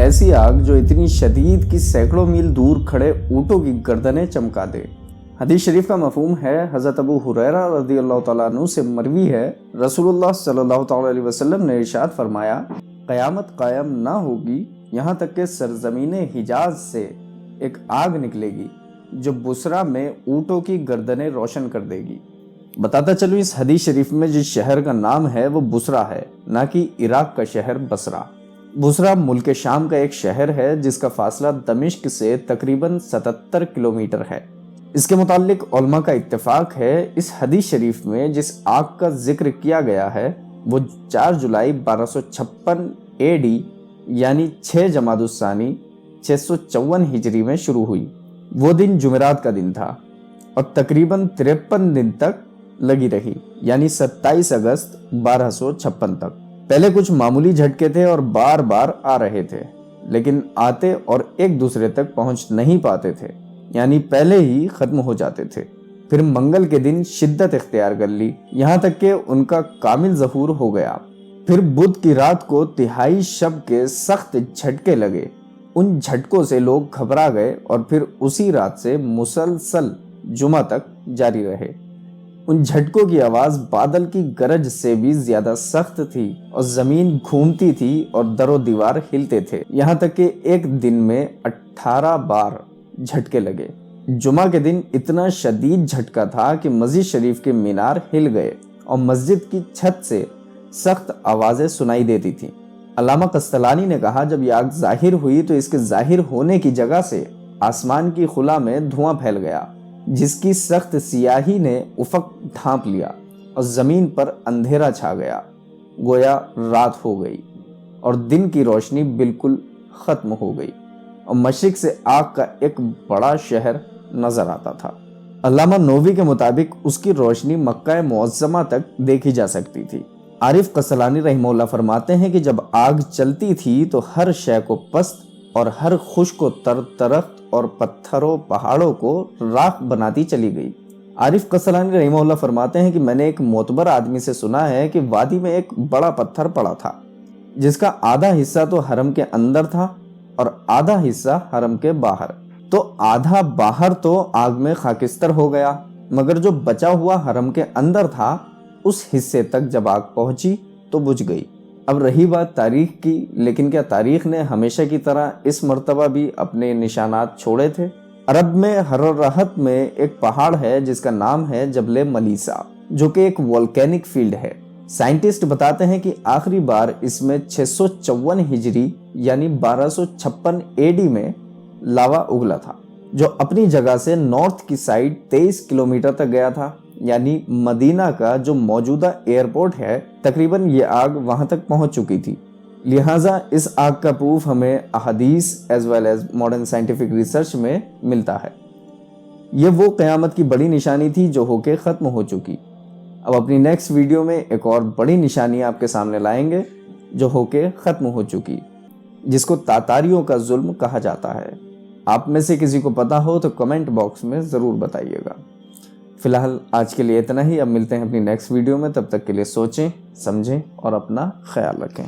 ایسی آگ جو اتنی شدید کہ سینکڑوں میل دور کھڑے اونٹوں کی گردنیں چمکا دے۔ حدیث شریف کا مفہوم ہے، حضرت ابو ہریرہ رضی اللہ تعالیٰ عنہ سے مروی ہے، رسول اللہ صلی اللہ تعالیٰ علیہ وسلم نے ارشاد فرمایا، قیامت قائم نہ ہوگی یہاں تک کہ سرزمین حجاز سے ایک آگ نکلے گی جو بصرہ میں اونٹوں کی گردنیں روشن کر دے گی۔ بتاتا چلوں، اس حدیث شریف میں جس شہر کا نام ہے وہ بصرہ ہے، نہ کہ عراق کا شہر بصرہ۔ بصرہ ملک شام کا ایک شہر ہے جس کا فاصلہ دمشق سے تقریباً 77 کلومیٹر ہے۔ اس کے متعلق علماء کا اتفاق ہے، اس حدیث شریف میں جس آگ کا ذکر کیا گیا ہے وہ 4 جولائی 1256 AD یعنی 6 جمادی الثانی 654 ہجری میں شروع ہوئی۔ وہ دن جمعرات کا دن تھا اور تقریباً 53 دن تک لگی رہی، یعنی 27 اگست 1256 تک۔ پہلے کچھ معمولی جھٹکے تھے اور بار بار آ رہے تھے، لیکن آتے اور ایک دوسرے تک پہنچ نہیں پاتے تھے، یعنی پہلے ہی ختم ہو جاتے تھے۔ پھر منگل کے دن شدت اختیار کر لی، یہاں تک کہ ان کا کامل ظہور ہو گیا۔ پھر بدھ کی رات کو تہائی شب کے سخت جھٹکے لگے، ان جھٹکوں سے لوگ گھبرا گئے اور پھر اسی رات سے مسلسل جمعہ تک جاری رہے۔ ان جھٹکوں کی آواز بادل کی گرج سے بھی زیادہ سخت تھی اور زمین گھومتی تھی اور در و دیوار ہلتے تھے، یہاں تک کہ ایک دن میں 18 بار جھٹکے لگے۔ جمعہ کے دن اتنا شدید جھٹکا تھا کہ مسجد شریف کے مینار ہل گئے اور مسجد کی چھت سے سخت آوازیں سنائی دیتی تھیں۔ علامہ قسطلانی نے کہا، جب یہ آگ ظاہر ہوئی تو اس کے ظاہر ہونے کی جگہ سے آسمان کی خلا میں دھواں پھیل گیا، جس کی سخت سیاہی نے افق ڈھانپ لیا اور زمین پر اندھیرا چھا گیا، گویا رات ہو گئی اور دن کی روشنی بالکل ختم ہو گئی اور مشرق سے آگ کا ایک بڑا شہر نظر آتا تھا۔ علامہ نووی کے مطابق اس کی روشنی مکہ معظمہ تک دیکھی جا سکتی تھی۔ عارف قسطلانی رحمہ اللہ فرماتے ہیں کہ جب آگ چلتی تھی تو ہر شے کو پست اور ہر خشک و تر درخت اور پتھروں پہاڑوں کو راکھ بناتی چلی گئی۔ عارف قسطلانی رحمہ اللہ فرماتے ہیں کہ میں نے ایک معتبر آدمی سے سنا ہے کہ وادی میں ایک بڑا پتھر پڑا تھا جس کا آدھا حصہ تو حرم کے اندر تھا اور آدھا حصہ حرم کے باہر، تو آدھا باہر تو آگ میں خاکستر ہو گیا، مگر جو بچا ہوا حرم کے اندر تھا اس حصے تک جب آگ پہنچی تو بجھ گئی۔ اب رہی بات تاریخ کی، لیکن کیا تاریخ نے ہمیشہ کی طرح اس مرتبہ بھی اپنے نشانات چھوڑے تھے؟ عرب میں ہررہت میں ایک پہاڑ ہے جس کا نام ہے جبل ملیسا، جو کہ ایک والکینک فیلڈ ہے۔ سائنٹسٹ بتاتے ہیں کہ آخری بار اس میں 654 ہجری یعنی 1256 AD میں لاوا اگلا تھا، جو اپنی جگہ سے نارتھ کی سائیڈ 23 کلومیٹر تک گیا تھا، یعنی مدینہ کا جو موجودہ ایئرپورٹ ہے تقریباً یہ آگ وہاں تک پہنچ چکی تھی۔ لہٰذا اس آگ کا پروف ہمیں احادیث as well as modern scientific research میں ملتا ہے۔ یہ وہ قیامت کی بڑی نشانی تھی جو ہو کے ختم ہو چکی۔ اب اپنی نیکسٹ ویڈیو میں ایک اور بڑی نشانی آپ کے سامنے لائیں گے جو ہو کے ختم ہو چکی، جس کو تاتاریوں کا ظلم کہا جاتا ہے۔ آپ میں سے کسی کو پتا ہو تو کمنٹ باکس میں ضرور بتائیے گا۔ فی الحال آج کے لیے اتنا ہی، اب ملتے ہیں اپنی نیکسٹ ویڈیو میں، تب تک کے لیے سوچیں، سمجھیں اور اپنا خیال رکھیں۔